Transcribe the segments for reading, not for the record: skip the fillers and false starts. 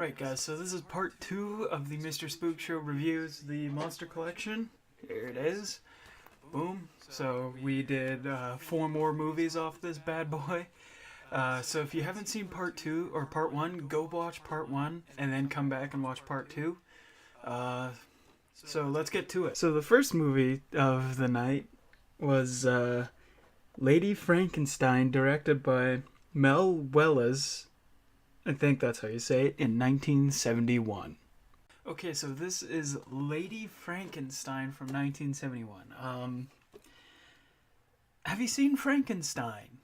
Right, guys, so this is part 2 of the Mr. Spook Show reviews, the Monster Collection. Here it is. Boom. So we did 4 more movies off this bad boy. So if you haven't seen part 2 or part 1, go watch part 1 and then come back and watch part 2. So let's get to it. So the first movie of the night was Lady Frankenstein, directed by Mel Welles. I think that's how you say it, in 1971. Okay, so this is Lady Frankenstein from 1971. Have you seen Frankenstein?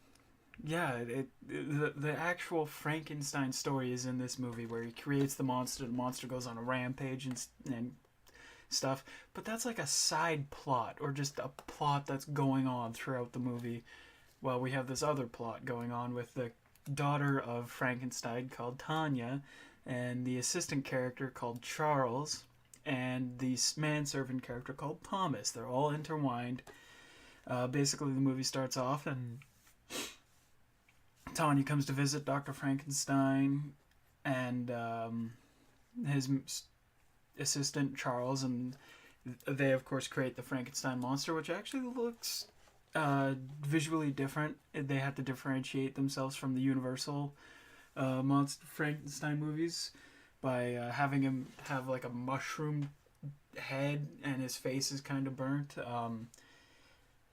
Yeah, the actual Frankenstein story is in this movie where he creates the monster goes on a rampage and stuff. But that's like a side plot, or just a plot that's going on throughout the movie. While we have this other plot going on with the daughter of Frankenstein called Tanya, and the assistant character called Charles, and the manservant character called Thomas. They're all intertwined. Basically, the movie starts off, and Tanya comes to visit Dr. Frankenstein, and his assistant Charles, and they, of course, create the Frankenstein monster, which actually looks visually different. They had to differentiate themselves from the Universal monster Frankenstein movies by having him have like a mushroom head and his face is kind of burnt.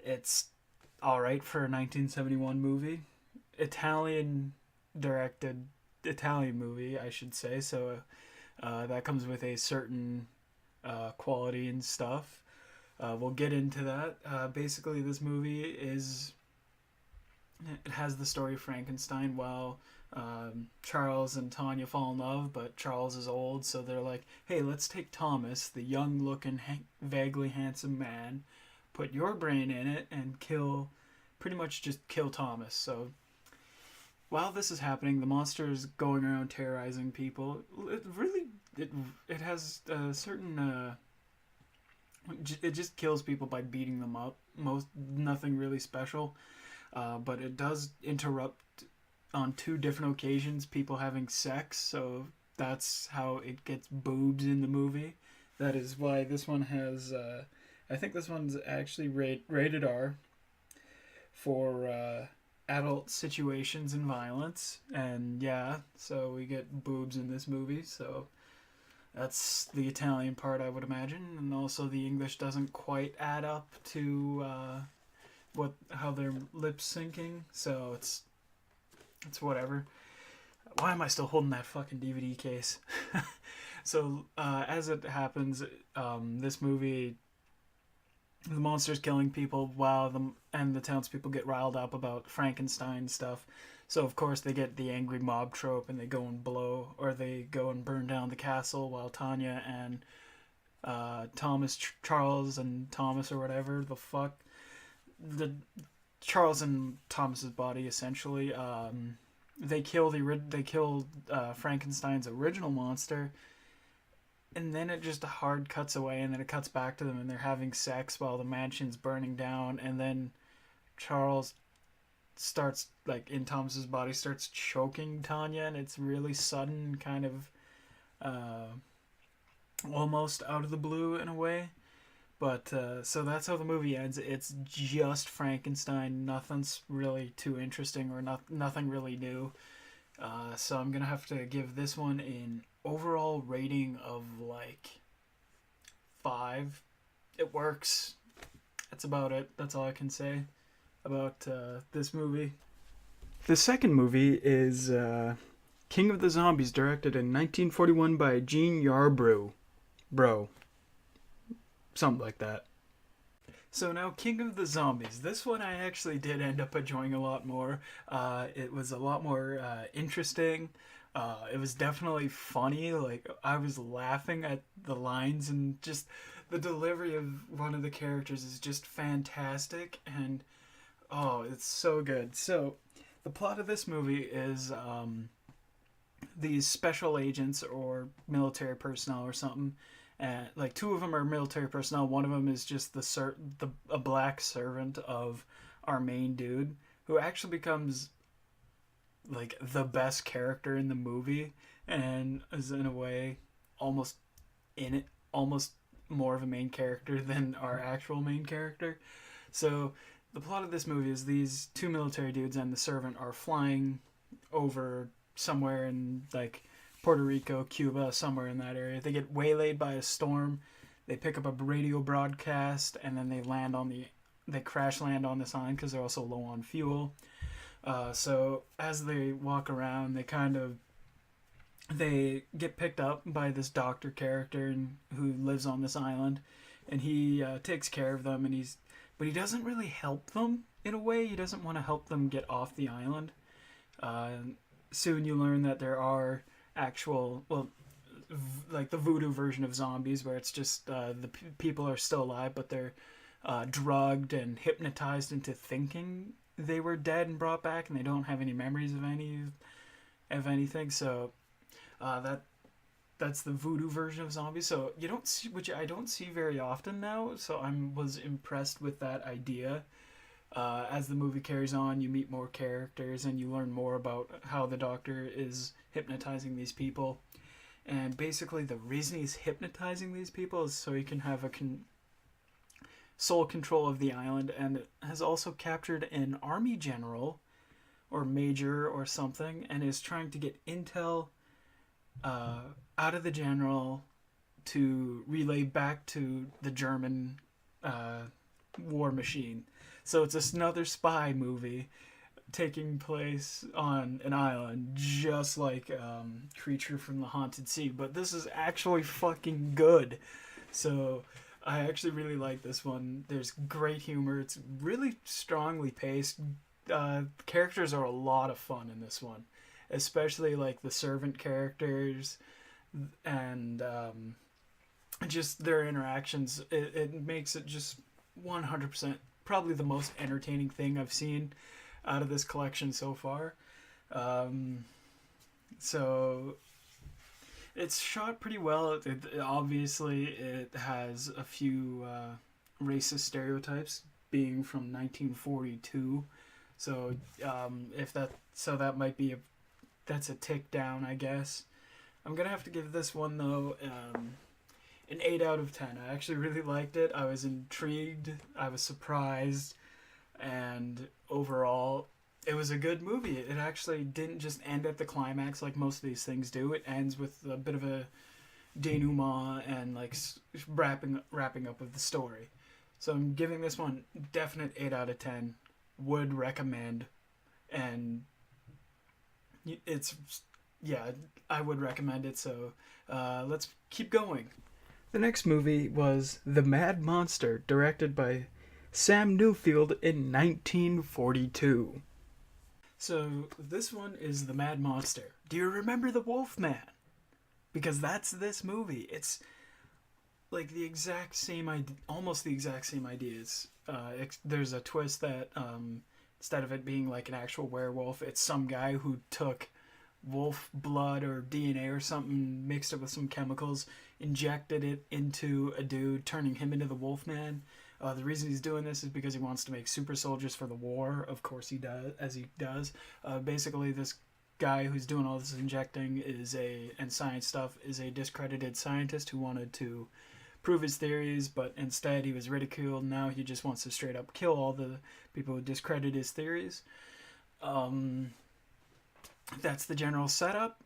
It's alright for a 1971 movie. Italian directed Italian movie, I should say, so that comes with a certain quality and stuff. We'll get into that. Basically, this movie it has the story of Frankenstein while Charles and Tanya fall in love, but Charles is old, so they're like, hey, let's take Thomas, the young-looking, vaguely handsome man, put your brain in it, and pretty much just kill Thomas. So while this is happening, the monster is going around terrorizing people. It has a certain... it just kills people by beating them up. Nothing really special, but it does interrupt on 2 different occasions people having sex. So that's how it gets boobs in the movie. That is why this one has. I think this one's actually rated R for adult situations and violence. And yeah, so we get boobs in this movie. So. That's the Italian part, I would imagine, and also the English doesn't quite add up to how they're lip syncing, so it's whatever. Why am I still holding that fucking DVD case? So as it happens, this movie, the monster's killing people while the townspeople get riled up about Frankenstein stuff. So, of course, they get the angry mob trope and they go and they go and burn down the castle while Tanya and Charles and Thomas or whatever the fuck. Charles and Thomas's body, essentially, they kill Frankenstein's original monster, and then it just hard cuts away, and then it cuts back to them, and they're having sex while the mansion's burning down, and then Charles starts, like, in Thomas's body, starts choking Tanya, and it's really sudden, kind of almost out of the blue in a way. But so that's how the movie ends. It's just Frankenstein. Nothing's really too interesting, or nothing really new. So I'm gonna have to give this one an overall rating of like 5. It works. That's about it. That's all I can say about this movie. The second movie is King of the Zombies, directed in 1941 by Gene Yarbrough. Something like that. So now, King of the Zombies. This one I actually did end up enjoying a lot more. It was a lot more interesting. It was definitely funny. Like, I was laughing at the lines, and just the delivery of one of the characters is just fantastic, and oh, it's so good. So, the plot of this movie is these special agents or military personnel or something. Like 2 of them are military personnel. One of them is just a black servant of our main dude, who actually becomes like the best character in the movie. and is in a way almost in it, almost more of a main character than our actual main character. So the plot of this movie is these two military dudes and the servant are flying over somewhere in like Puerto Rico, Cuba, somewhere in that area. They get waylaid by a storm. They pick up a radio broadcast and then they crash land on this island because they're also low on fuel. So as they walk around, they get picked up by this doctor character who lives on this island, and he takes care of them, but he doesn't really help them in a way. He doesn't want to help them get off the island. Uh, Soon you learn that there are actual, well, like the voodoo version of zombies, where it's just people are still alive, but they're drugged and hypnotized into thinking they were dead and brought back, and they don't have any memories of anything. So that's the voodoo version of zombies. So you don't see, which I don't see very often now. So was impressed with that idea. As the movie carries on, you meet more characters and you learn more about how the doctor is hypnotizing these people. And basically, the reason he's hypnotizing these people is so he can have sole control of the island, and has also captured an army general or major or something, and is trying to get intel out of the general to relay back to the German war machine. So it's another spy movie taking place on an island, just like Creature from the Haunted Sea. But this is actually fucking good. So I actually really like this one. There's great humor. It's really strongly paced. Characters are a lot of fun in this one, especially like the servant characters and just their interactions. It makes it just 100% probably the most entertaining thing I've seen out of this collection so far. So it's shot pretty well. Obviously, it has a few racist stereotypes, being from 1942. So that might be that's a tick down, I guess. I'm gonna have to give this one though an 8 out of 10. I actually really liked it. I was intrigued. I was surprised, and overall, it was a good movie. It actually didn't just end at the climax like most of these things do. It ends with a bit of a denouement and like wrapping up of the story. So I'm giving this one definite 8 out of 10. Would recommend, and I would recommend it. So let's keep going. The next movie was The Mad Monster, directed by Sam Newfield in 1942. So this one is The Mad Monster. Do you remember the Wolfman? Because that's this movie. It's like the exact same idea, almost the exact same ideas. There's a twist that instead of it being like an actual werewolf, it's some guy who took wolf blood or DNA or something, mixed it with some chemicals, injected it into a dude, turning him into the Wolfman. The reason he's doing this is because he wants to make super soldiers for the war. Of course he does, as he does. Basically, this guy who's doing all this injecting and science stuff is a discredited scientist who wanted to prove his theories, but instead he was ridiculed. Now he just wants to straight up kill all the people who discredit his theories. That's the general setup.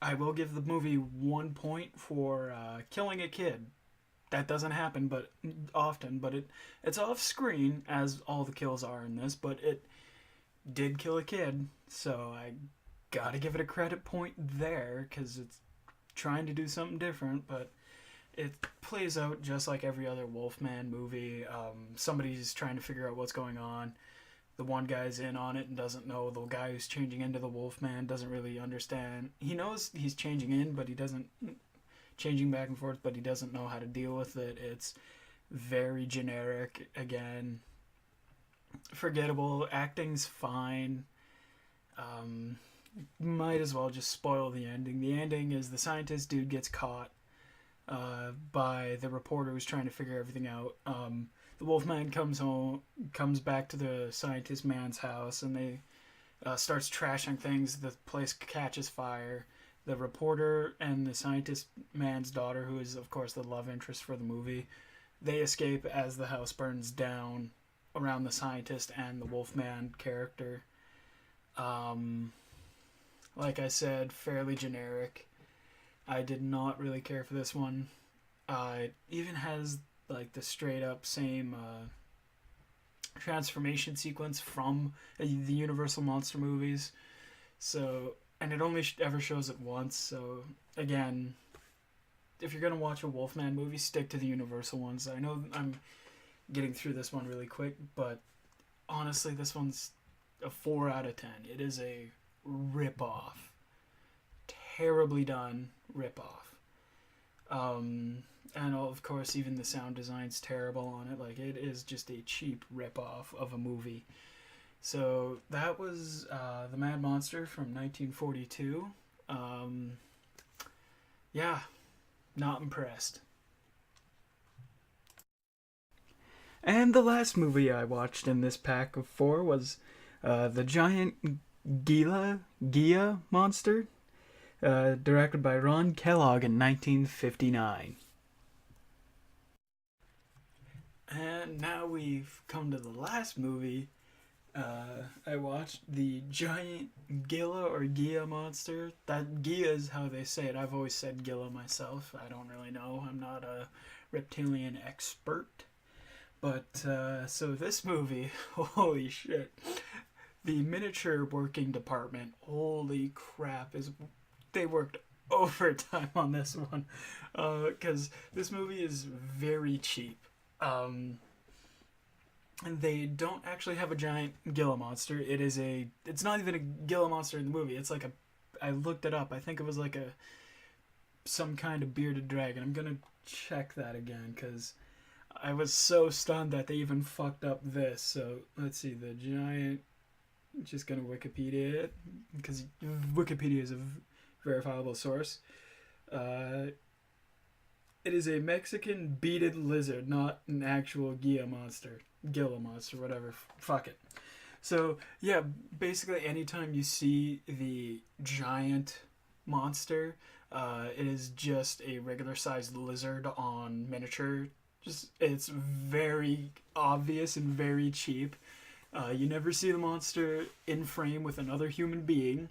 I will give the movie 1 point for killing a kid. That doesn't happen often, but it's off screen, as all the kills are in this, but it did kill a kid, so I gotta give it a credit point there, because it's trying to do something different, but it plays out just like every other Wolfman movie. Somebody's trying to figure out what's going on. The one guy's in on it and doesn't know. The guy who's changing into the Wolfman doesn't really understand. He knows he's changing in, but he doesn't... Changing back and forth, but he doesn't know how to deal with it. It's very generic. Again, forgettable. Acting's fine. Might as well just spoil the ending. The ending is the scientist dude gets caught by the reporter who's trying to figure everything out. The Wolfman comes back to the scientist man's house, and they starts trashing things. The place catches fire. the reporter and the scientist man's daughter, who is of course the love interest for the movie, they escape as the house burns down around the scientist and the Wolfman character. Um, like I said, fairly generic. I did not really care for this one. It even has like the straight up same transformation sequence from the Universal monster movies. So, and it only ever shows it once. So, again, if you're gonna watch a Wolfman movie, stick to the Universal ones. I know I'm getting through this one really quick, but honestly, this one's a 4 out of 10. It is a rip-off, terribly done rip-off. And of course, even the sound design's terrible on it. Like, it is just a cheap rip-off of a movie. So that was The Mad Monster from 1942. Yeah, not impressed. And the last movie I watched in this pack of 4 was the Giant Gila Monster, directed by Ron Kellogg in 1959. And now we've come to the last movie. I watched the Giant Gila or Gia Monster. That Gia is how they say it. I've always said Gila myself. I don't really know. I'm not a reptilian expert. But, so this movie, holy shit. The miniature working department, holy crap, they worked overtime on this one. Because this movie is very cheap. And they don't actually have a giant Gila monster. It's not even a Gila monster in the movie. It's like I looked it up. I think it was like some kind of bearded dragon. I'm gonna check that again because I was so stunned that they even fucked up this. So let's see, the giant. Just gonna Wikipedia it because Wikipedia is a verifiable source. It is a Mexican beaded lizard, not an actual Gila monster, whatever. Fuck it. So yeah, basically anytime you see the giant monster, it is just a regular sized lizard on miniature. Just it's very obvious and very cheap. You never see the monster in frame with another human being.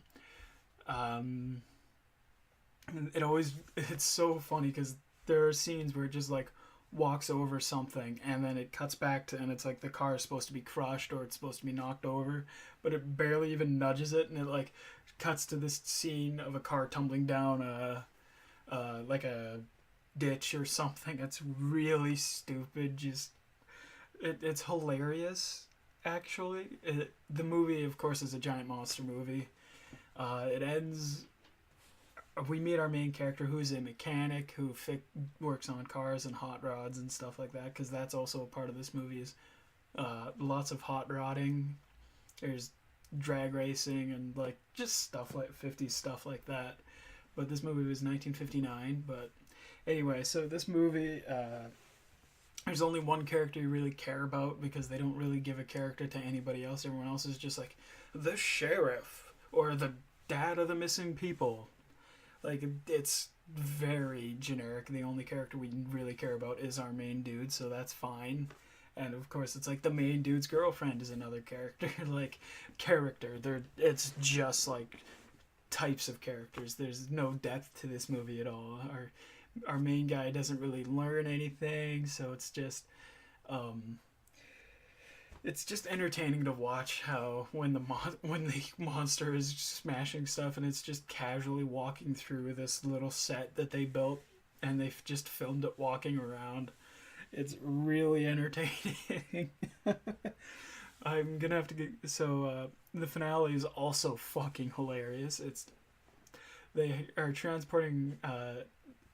It's so funny because there are scenes where it just like walks over something and then it cuts back to, and it's like the car is supposed to be crushed or it's supposed to be knocked over, but it barely even nudges it, and it like cuts to this scene of a car tumbling down like a ditch or something. It's really stupid. It's hilarious. Actually, the movie, of course, is a giant monster movie. It ends. We meet our main character, who's a mechanic who works on cars and hot rods and stuff like that. Because that's also a part of this movie. Is lots of hot rodding. There's drag racing and like just stuff like 50s stuff like that. But this movie was 1959. But anyway, so this movie. There's only one character you really care about because they don't really give a character to anybody else. Everyone else is just like the sheriff or the dad of the missing people. Like, it's very generic. The only character we really care about is our main dude, so that's fine. And of course, it's like the main dude's girlfriend is another character. It's just like types of characters. There's no depth to this movie at all. Our main guy doesn't really learn anything, so it's just entertaining to watch how when the monster is smashing stuff and it's just casually walking through this little set that they built and they've just filmed it walking around. It's really entertaining. I'm gonna have to get the finale is also fucking hilarious. They are transporting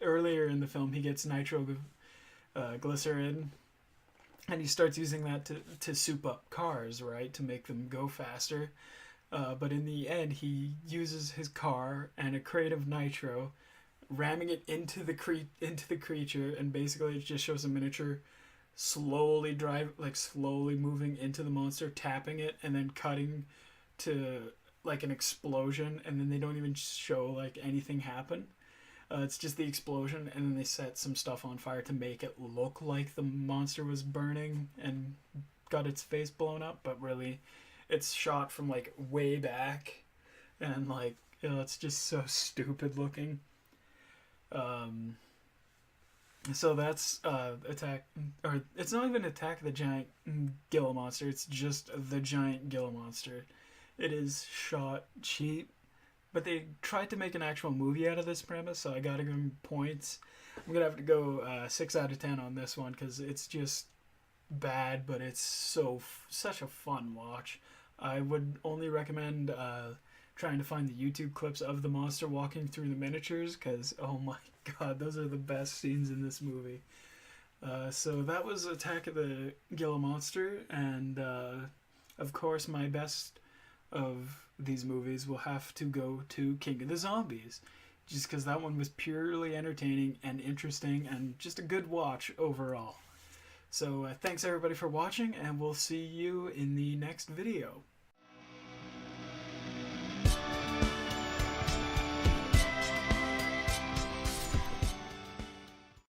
earlier in the film, he gets glycerin, and he starts using that to soup up cars, right, to make them go faster. But in the end, he uses his car and a crate of nitro, ramming it into the creature, and basically it just shows a miniature slowly moving into the monster, tapping it, and then cutting to like an explosion, and then they don't even show like anything happen. It's just the explosion, and then they set some stuff on fire to make it look like the monster was burning and got its face blown up, but really, it's shot from like way back, and like it's just so stupid looking. Um, so that's attack, or it's not even Attack of the Giant Gila Monster. It's just the Giant Gila Monster. It is shot cheap, but they tried to make an actual movie out of this premise, so I gotta give them points. I'm gonna have to go 6 out of 10 on this one because it's just bad, but it's such a fun watch. I would only recommend trying to find the YouTube clips of the monster walking through the miniatures because oh my god, those are the best scenes in this movie. So that was Attack of the Gila Monster, and of course my best of these movies will have to go to King of the Zombies, just because that one was purely entertaining and interesting and just a good watch overall. So thanks everybody for watching, and we'll see you in the next video.